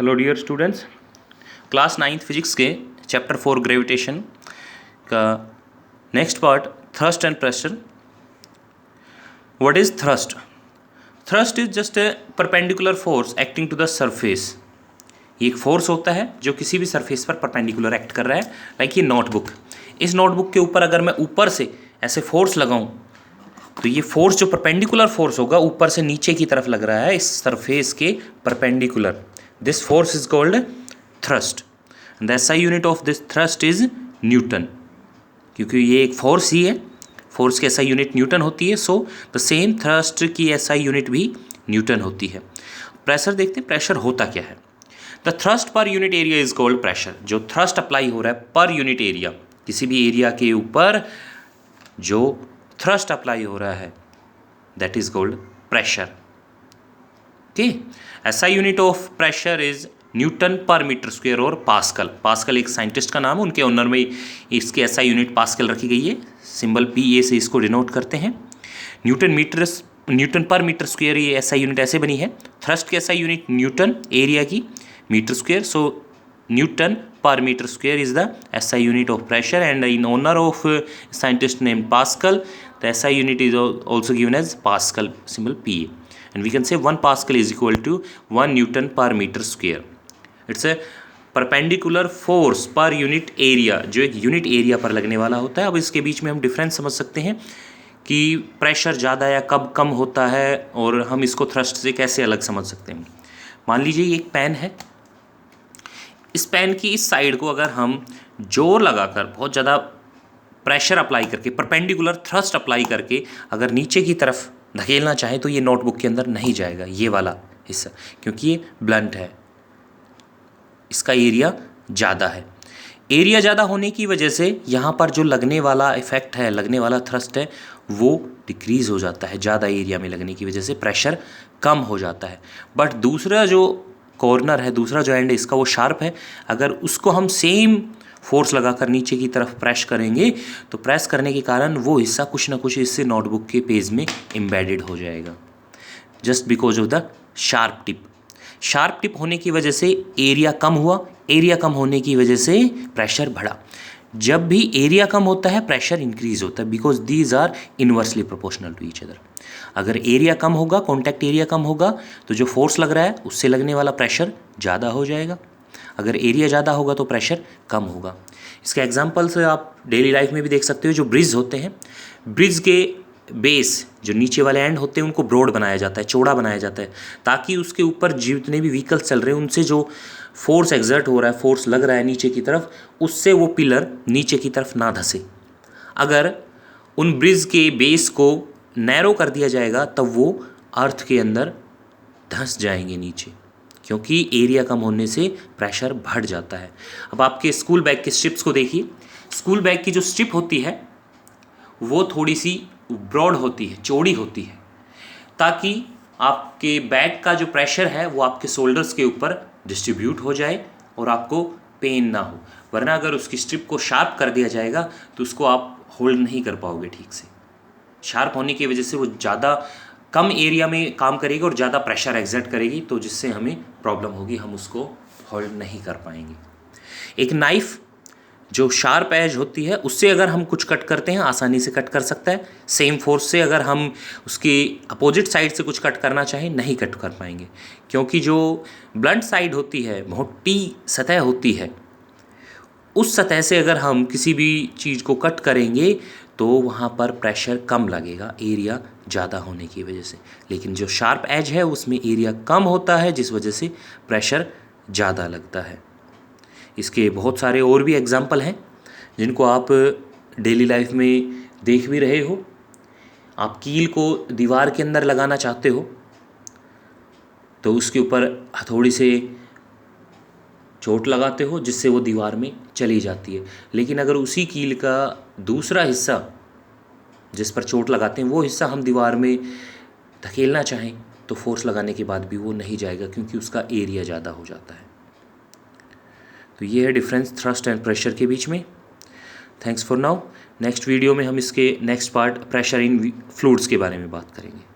Hello dear students, class 9th physics के chapter 4 gravitation का next part thrust and pressure. What is thrust? Thrust is just a perpendicular force acting to the surface. ये एक force होता है जो किसी भी सरफेस पर परपेंडिकुलर एक्ट कर रहा है। लाइक ये नोटबुक, इस नोटबुक के ऊपर अगर मैं ऊपर से ऐसे फोर्स लगाऊं तो ये फोर्स जो परपेंडिकुलर फोर्स होगा ऊपर से नीचे की तरफ लग रहा है इस सरफेस के perpendicular. This force is called thrust. The SI unit of this thrust is Newton. क्योंकि ये एक फोर्स ही है, फोर्स की एसआई यूनिट न्यूटन होती है, सो द सेम थ्रस्ट की एसआई यूनिट भी न्यूटन होती है। प्रेशर देखते हैं, प्रेशर होता क्या है। The thrust per unit area is called pressure. जो थ्रस्ट अप्लाई हो रहा है पर यूनिट एरिया, किसी भी एरिया के ऊपर जो थ्रस्ट अप्लाई हो रहा है, that is called pressure. Okay, SI unit of pressure is Newton पर मीटर स्क्वायर और पास्कल। पास्कल एक साइंटिस्ट का नाम है, उनके ऑनर में इसकी एसआई यूनिट पास्कल रखी गई है। सिंबल पीए से इसको डिनोट करते हैं। न्यूटन पर मीटर स्क्वायर, ये एसआई यूनिट ऐसे बनी है। थ्रस्ट की एसआई यूनिट न्यूटन, एरिया की metre square, so Newton per meter square is the SI unit of pressure, and in honor of scientist named Pascal, the SI unit is also given as Pascal, symbol Pa, and we can say 1 Pascal is equal to 1 Newton per meter square. It's a perpendicular force per unit area, जो एक unit area पर लगने वाला होता है। अब इसके बीच में हम डिफरेंस समझ सकते हैं कि प्रेशर ज़्यादा या कब कम होता है, और हम इसको थ्रस्ट से कैसे अलग समझ सकते हैं। मान लीजिए एक पेन है, इस पेन की इस साइड को अगर हम जोर लगाकर बहुत ज़्यादा प्रेशर अप्लाई करके, परपेंडिकुलर थ्रस्ट अप्लाई करके अगर नीचे की तरफ धकेलना चाहें तो ये नोटबुक के अंदर नहीं जाएगा, ये वाला हिस्सा, क्योंकि ये ब्लंट है, इसका एरिया ज़्यादा है। एरिया ज़्यादा होने की वजह से यहाँ पर जो लगने वाला इफेक्ट है, लगने वाला थ्रस्ट है, वो डिक्रीज हो जाता है। ज़्यादा एरिया में लगने की वजह से प्रेशर कम हो जाता है। बट दूसरा जो कॉर्नर है, दूसरा जो एंड है इसका, वो शार्प है। अगर उसको हम सेम फोर्स लगाकर नीचे की तरफ प्रेस करेंगे तो प्रेस करने के कारण वो हिस्सा कुछ ना कुछ इससे नोटबुक के पेज में एम्बेडेड हो जाएगा, just because of the sharp tip. Sharp tip होने की वजह से एरिया कम हुआ, एरिया कम होने की वजह से प्रेशर बढ़ा। जब भी एरिया कम होता है प्रेशर इंक्रीज होता है, because these are inversely proportional to each other. अगर एरिया कम होगा, कॉन्टैक्ट एरिया कम होगा, तो जो फोर्स लग रहा है उससे लगने वाला प्रेशर ज़्यादा हो जाएगा। अगर एरिया ज़्यादा होगा तो प्रेशर कम होगा। इसके एग्जांपल से आप डेली लाइफ में भी देख सकते हो। जो ब्रिज होते हैं, ब्रिज के बेस जो नीचे वाले एंड होते हैं उनको ब्रॉड बनाया जाता है, चौड़ा बनाया जाता है, ताकि उसके ऊपर जितने भी व्हीकल्स चल रहे हैं उनसे जो फोर्स एग्जर्ट हो रहा है, फोर्स लग रहा है नीचे की तरफ, उससे वो पिलर नीचे की तरफ ना धंसे। अगर उन ब्रिज के बेस को नैरो कर दिया जाएगा तब वो अर्थ के अंदर धंस जाएंगे नीचे, क्योंकि एरिया कम होने से प्रेशर बढ़ जाता है। अब आपके स्कूल बैग के स्ट्रिप्स को देखिए। स्कूल बैग की जो स्ट्रिप होती है वो थोड़ी सी ब्रॉड होती है, चौड़ी होती है, ताकि आपके बैग का जो प्रेशर है वो आपके शोल्डर्स के ऊपर डिस्ट्रीब्यूट हो जाए और आपको पेन ना हो। वरना अगर उसकी स्ट्रिप को शार्प कर दिया जाएगा तो उसको आप होल्ड नहीं कर पाओगे ठीक से। शार्प होने की वजह से वो ज़्यादा कम एरिया में काम करेगी और ज़्यादा प्रेशर एग्जर्ट करेगी, तो जिससे हमें प्रॉब्लम होगी, हम उसको होल्ड नहीं कर पाएंगे। एक नाइफ जो शार्प एज होती है उससे अगर हम कुछ कट करते हैं आसानी से कट कर सकता है। सेम फोर्स से अगर हम उसकी अपोजिट साइड से कुछ कट करना चाहें नहीं कट कर पाएंगे, क्योंकि जो ब्लंट साइड होती है, मोटी सतह होती है, उस सतह से अगर हम किसी भी चीज़ को कट करेंगे तो वहाँ पर प्रेशर कम लगेगा, एरिया ज़्यादा होने की वजह से। लेकिन जो शार्प एज है उसमें एरिया कम होता है, जिस वजह से प्रेशर ज़्यादा लगता है। इसके बहुत सारे और भी एग्जाम्पल हैं जिनको आप डेली लाइफ में देख भी रहे हो। आप कील को दीवार के अंदर लगाना चाहते हो तो उसके ऊपर हथौड़ी से चोट लगाते हो, जिससे वो दीवार में चली जाती है। लेकिन अगर उसी कील का दूसरा हिस्सा जिस पर चोट लगाते हैं वो हिस्सा हम दीवार में धकेलना चाहें तो फोर्स लगाने के बाद भी वो नहीं जाएगा, क्योंकि उसका एरिया ज़्यादा हो जाता है। तो ये है डिफरेंस थ्रस्ट एंड प्रेशर के बीच में। Thanks for now. Next video में हम इसके next part pressure in fluids के बारे में बात करेंगे।